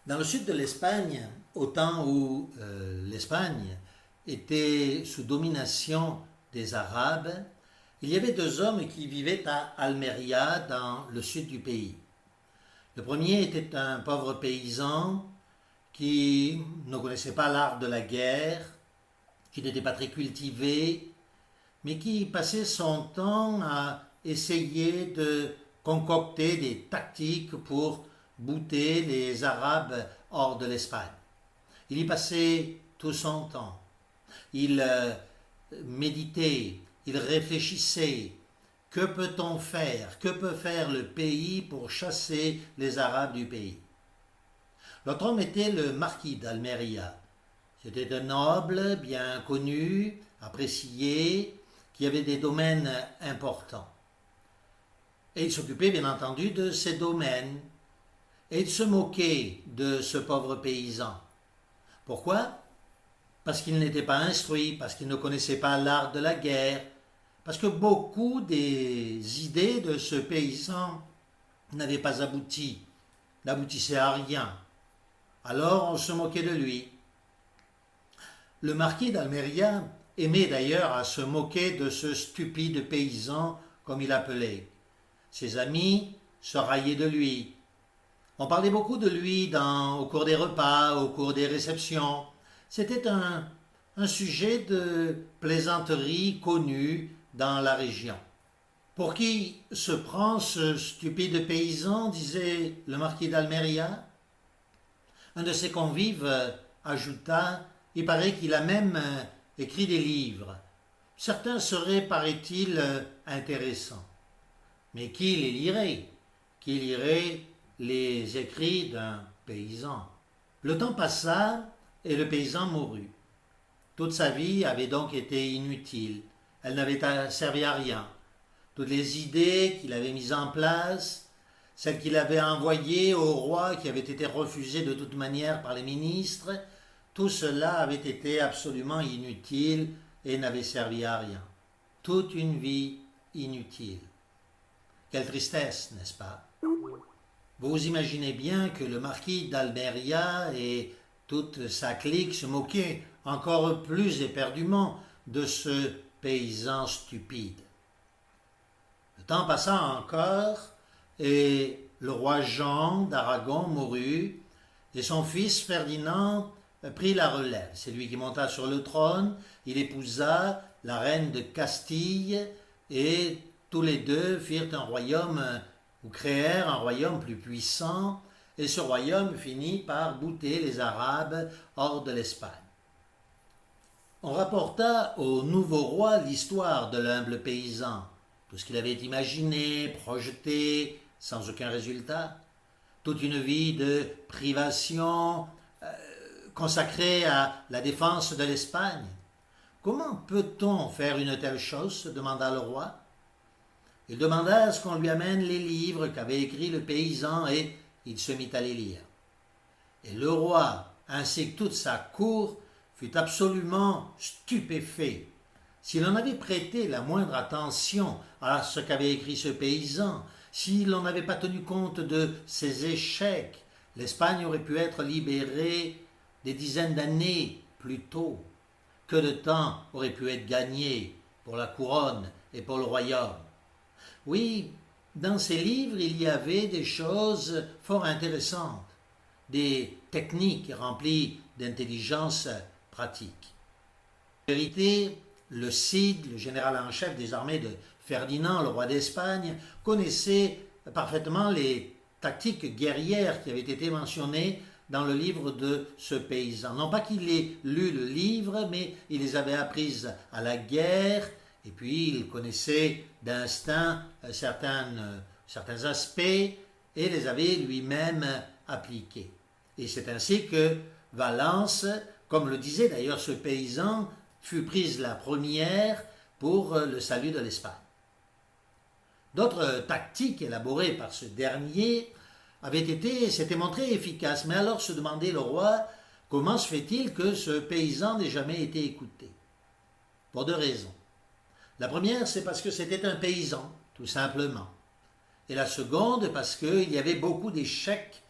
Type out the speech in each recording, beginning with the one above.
Dans le sud de l'Espagne, au temps où l'Espagne était sous domination des Arabes, il y avait deux hommes qui vivaient à Almeria, dans le sud du pays. Le premier était un pauvre paysan qui ne connaissait pas l'art de la guerre, qui n'était pas très cultivé, mais qui passait son temps à essayer de concocter des tactiques pour bouter les Arabes hors de l'Espagne. Il y passait tout son temps. Il méditait, il réfléchissait. Que peut-on faire? Que peut faire le pays pour chasser les Arabes du pays? L'autre homme était le marquis d'Almeria. C'était un noble bien connu, apprécié, qui avait des domaines importants. Et il s'occupait bien entendu de ces domaines. Et il se moquait de ce pauvre paysan. Pourquoi? Parce qu'il n'était pas instruit, parce qu'il ne connaissait pas l'art de la guerre, parce que beaucoup des idées de ce paysan n'avaient pas abouti, n'aboutissaient à rien. Alors on se moquait de lui. Le marquis d'Almeria aimait d'ailleurs à se moquer de ce stupide paysan, comme il l'appelait. Ses amis se raillaient de lui. On parlait beaucoup de lui au cours des repas, au cours des réceptions. C'était un sujet de plaisanterie connu dans la région. Pour qui se prend ce stupide paysan, disait le marquis d'Almeria. Un de ses convives ajouta, il paraît qu'il a même écrit des livres. Certains seraient, paraît-il, intéressants. Mais qui les lirait? Qui lirait les écrits d'un paysan? Le temps passa et le paysan mourut. Toute sa vie avait donc été inutile. Elle n'avait servi à rien. Toutes les idées qu'il avait mises en place, celles qu'il avait envoyées au roi qui avaient été refusées de toute manière par les ministres, tout cela avait été absolument inutile et n'avait servi à rien. Toute une vie inutile. Quelle tristesse, n'est-ce pas? Vous imaginez bien que le marquis d'Almeria et toute sa clique se moquaient encore plus éperdument de ce paysan stupide. Le temps passa encore et le roi Jean d'Aragon mourut et son fils Ferdinand prit la relève. C'est lui qui monta sur le trône, il épousa la reine de Castille et tous les deux firent un royaume ou créèrent un royaume plus puissant et ce royaume finit par bouter les Arabes hors de l'Espagne. On rapporta au nouveau roi l'histoire de l'humble paysan, tout ce qu'il avait imaginé, projeté, sans aucun résultat, toute une vie de privation consacrée à la défense de l'Espagne. Comment peut-on faire une telle chose? Se demanda le roi. Il demanda à ce qu'on lui amène les livres qu'avait écrits le paysan et il se mit à les lire. Et le roi, ainsi que toute sa cour, fut absolument stupéfait. S'il en avait prêté la moindre attention à ce qu'avait écrit ce paysan, s'il n'en avait pas tenu compte de ses échecs, l'Espagne aurait pu être libérée des dizaines d'années plus tôt. Que de temps aurait pu être gagné pour la couronne et pour le royaume. Oui, dans ces livres, il y avait des choses fort intéressantes, des techniques remplies d'intelligence pratique. En vérité, le Cid, le général en chef des armées de Ferdinand, le roi d'Espagne, connaissait parfaitement les tactiques guerrières qui avaient été mentionnées dans le livre de ce paysan. Non pas qu'il ait lu le livre, mais il les avait apprises à la guerre, et puis il connaissait d'instinct certains aspects et les avait lui-même appliqués. Et c'est ainsi que Valence, comme le disait d'ailleurs ce paysan, fut prise la première pour le salut de l'Espagne. D'autres tactiques élaborées par ce dernier s'étaient montrées efficaces, mais alors se demandait le roi comment se fait-il que ce paysan n'ait jamais été écouté? Pour deux raisons. La première, c'est parce que c'était un paysan, tout simplement. Et la seconde, parce qu'il y avait beaucoup d'échecs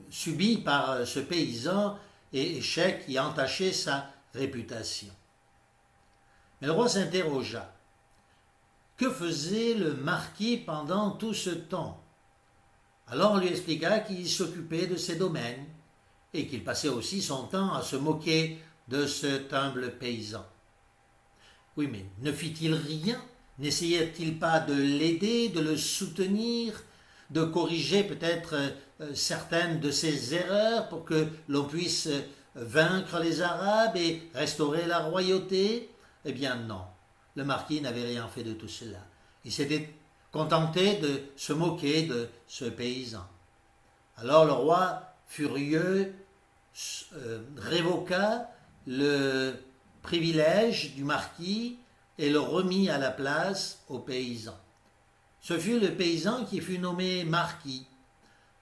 subi par ce paysan et échec qui entachait sa réputation. Mais le roi s'interrogea. Que faisait le marquis pendant tout ce temps? Alors on lui expliqua qu'il s'occupait de ses domaines et qu'il passait aussi son temps à se moquer de cet humble paysan. Oui, mais ne fit-il rien? N'essayait-il pas de l'aider, de le soutenir, de corriger peut-être certaines de ses erreurs pour que l'on puisse vaincre les Arabes et restaurer la royauté? Eh bien non, le marquis n'avait rien fait de tout cela. Il s'était contenté de se moquer de ce paysan. Alors le roi, furieux, révoqua le privilège du marquis et le remit à la place au paysan. Ce fut le paysan qui fut nommé marquis.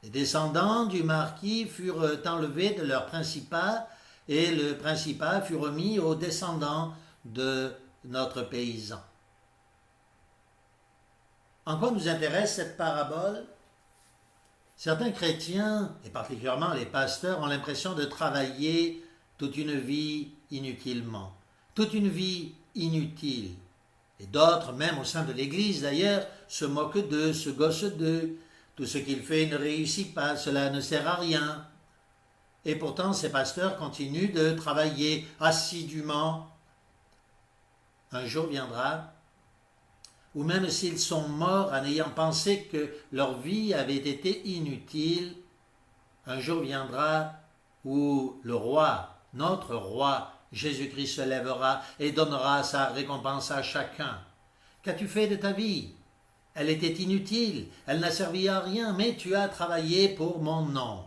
Les descendants du marquis furent enlevés de leur principat et le principat fut remis aux descendants de notre paysan. En quoi nous intéresse cette parabole? Certains chrétiens, et particulièrement les pasteurs, ont l'impression de travailler toute une vie inutilement, toute une vie inutile. Et d'autres, même au sein de l'Église d'ailleurs, se moquent d'eux, se gossent d'eux. Tout ce qu'il fait ne réussit pas, cela ne sert à rien. Et pourtant, ces pasteurs continuent de travailler assidûment. Un jour viendra ou même s'ils sont morts en ayant pensé que leur vie avait été inutile, un jour viendra où le roi, notre roi, Jésus-Christ se lèvera et donnera sa récompense à chacun. Qu'as-tu fait de ta vie? Elle était inutile, elle n'a servi à rien, mais tu as travaillé pour mon nom.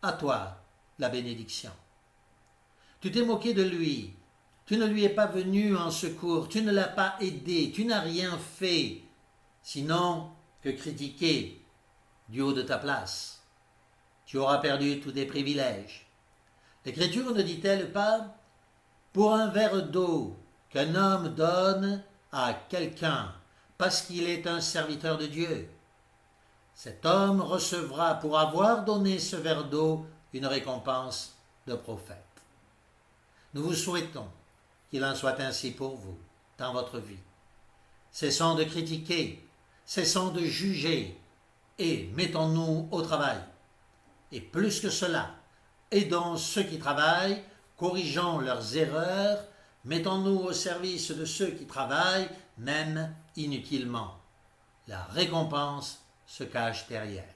À toi, la bénédiction. Tu t'es moqué de lui. Tu ne lui es pas venu en secours, tu ne l'as pas aidé, tu n'as rien fait, sinon que critiquer du haut de ta place. Tu auras perdu tous tes privilèges. L'Écriture ne dit-elle pas, pour un verre d'eau qu'un homme donne à quelqu'un parce qu'il est un serviteur de Dieu, cet homme recevra pour avoir donné ce verre d'eau une récompense de prophète. Nous vous souhaitons qu'il en soit ainsi pour vous dans votre vie. Cessons de critiquer, cessons de juger et mettons-nous au travail. Et plus que cela, aidons ceux qui travaillent, corrigeons leurs erreurs, mettons-nous au service de ceux qui travaillent, même inutilement. La récompense se cache derrière.